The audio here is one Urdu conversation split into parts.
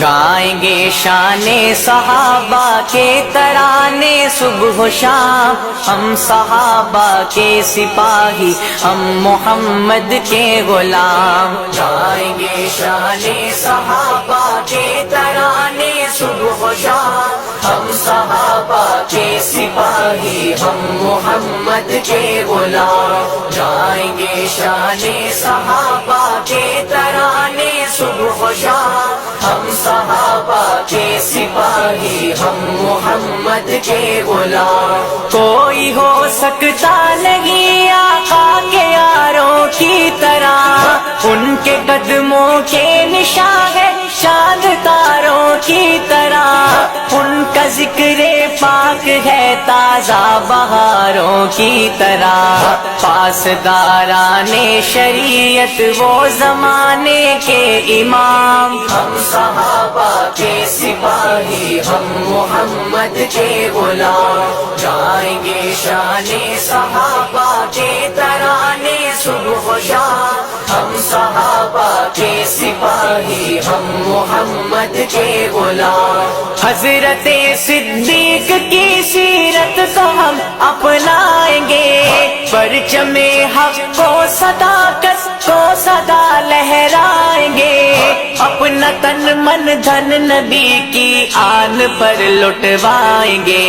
گائیں گے شان صحابہ کے ترانے صبح و شام، ہم صحابہ کے سپاہی، ہم محمد کے غلام، گائیں گے شان صحابہ کے ترانے صبح و شام، ہم صحابہ کے سپاہی، ہم محمد کے غلام، گائیں گے شان صحابہ کے ترانے صبح و شام، ہم صحابہ کے سپاہی، ہم محمد کے غلام۔ کوئی ہو سکتا نہیں آقا کے یاروں کی طرح، ان کے قدموں کے نشان ہے چاند تاروں کی طرح، ان کا ذکر پاک ہے تازہ بہاروں کی طرح، پاسداران شریعت وہ زمانے کے امام، ہم صحابہ کے سپاہی، ہم محمد کے غلام، گائیں گے شان صحابہ کے ترانے صبح و شام، ہم صحابہ کے سپاہی، ہم محمد کے غلام۔ حضرت صدیق کی سیرت کو ہم اپنائیں گے، پرچم حق کو صداقت کو صدا لہرائیں گے، اپنا تن من دھن نبی کی آن پر لٹوائیں گے،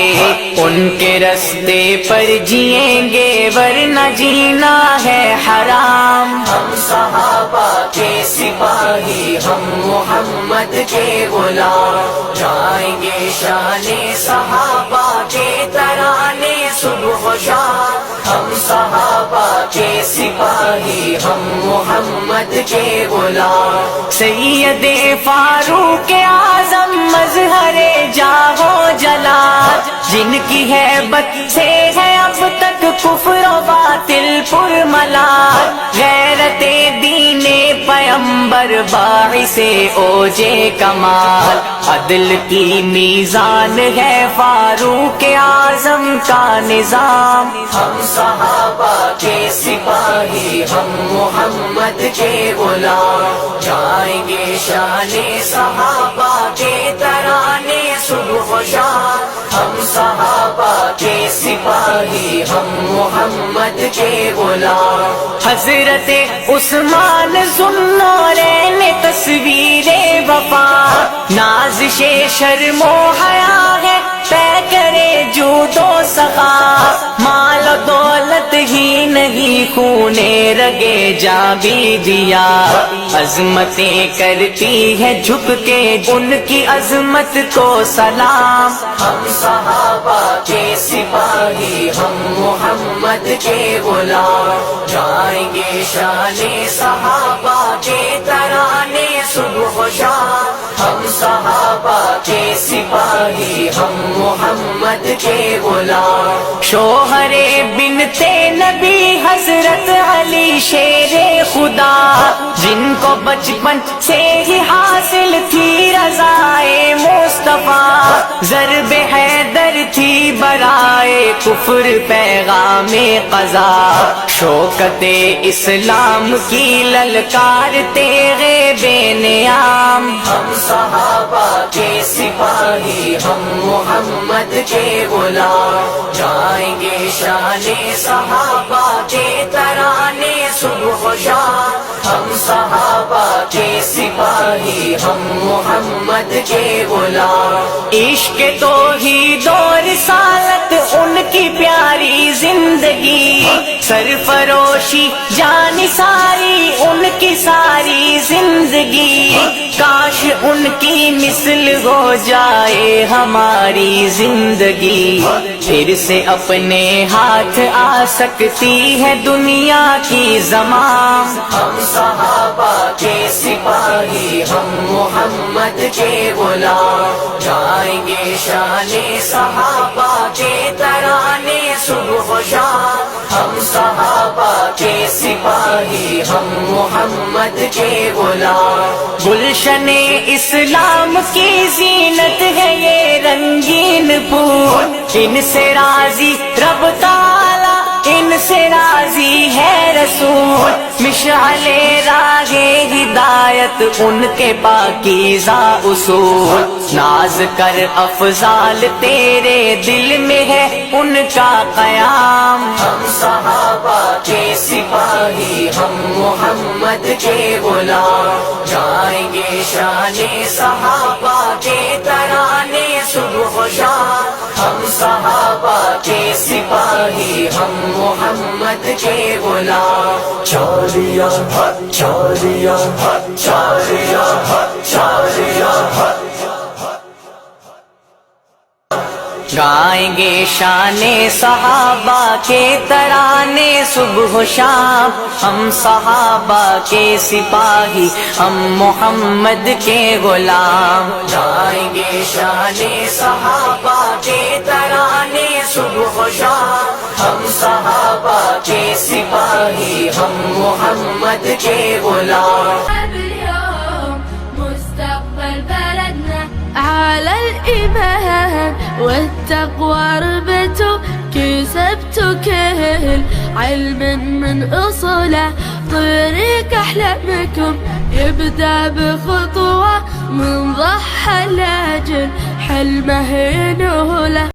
ان کے رستے پر جئیں گے ورنہ جینا ہے حرام، ہم صحابہ کے سپاہی، ہم محمد کے غلام، گائیں گے شان صحابہ کے ترانے صبح و شام، ہم صحابہ کے سپاہی، ہم محمد کے غلام۔ سید فاروق اعظم مظہر جاہو جلال، جن کی ہیبت سے ہے اب تک کفر و باطل پرملال، غیرت دین پیمبر باعث اوج کمال، عدل کی میزان ہے فاروق اعظم کا نظام، ہم صحابہ کے سپاہی، ہم محمد کے غلام، گائیں گے شان صحابہ کے ترانے صبح و شام، ہم صحابہ کے سپاہی، ہم محمد کے غلام۔ حضرت عثمان ذوالنورین تصویر وفا، نازش شرم و حیا ہے پیکرے جود و سخا، مال و دولت ہی نہیں خون رگے جاں بھی دیا، عظمتیں کرتی ہے جھک کے ان کی عظمت کو سلام، ہم صحابہ کے سپاہی، ہم محمد کے غلام، گائیں گے شان صحابہ کے ترانے صبح و شام، ہم صحابہ کے سپاہی، ہم محمد کے غلام۔ شوہر بنت نبی حضرت علی شیر خدا، جن کو بچپن سے ہی حاصل تھی رضائے مصطفیٰ، ضرب حیدر تھی برائے کفر پیغام قضا، شوکت اسلام کی للکار تیغ بے نیام، ہم صحابہ کے سپاہی، ہم محمد کے غلام، گائیں گے شان صحابہ کے ترانے صبح و شام، ہم صحابہ کے سپاہی، ہم محمد کے غلام۔ عشق توحید و رسالت ان کی پیاری زندگی، سرفروشی جان ساری ان کی ساری زندگی، کاش ان کی مثل ہو جائے ہماری زندگی، پھر سے اپنے ہاتھ آ سکتی ہے دنیا کی زمام، ہم صحابہ کے سپاہی، ہم محمد کے غلام، گائیں گے شان صحابہ کے ترانے صبح و شام، ہم صحابہ کے سپاہی، ہم محمد کے غلام۔ گلشن اسلام کی زینت ہے یہ رنگین پھول، ان سے راضی رب تعالی، ان سے راضی ہے رسول، مشعل راہ ہدایت ان کے پاکیزہ اصول، ناز کر افضال تیرے دل میں ہے ان کا قیام۔ ہم صحابہ کے سپاہی، ہم محمد کے غلام، گائیں گے شان صحابہ کے ترانے صبح و شام۔ ہم صحابہ کے سپاہی، ہم محمد کے غلام، چالیہ چالیہ چالیہ چالیہ۔ گائیں گے شان صحابہ کے ترانے صبح و شام، ہم صحابہ کے سپاہی، ہم محمد کے غلام، گائیں گے شان صحابہ کے ترانے صبح و شام، ہم صحابہ کے سپاہی، ہم محمد کے غلام۔ على الإيمان والتقوى ربته، كسبت كل علم من أصوله، طريق أحلامكم يبدأ بخطوة من ضحى الأجل حلمه ينوله،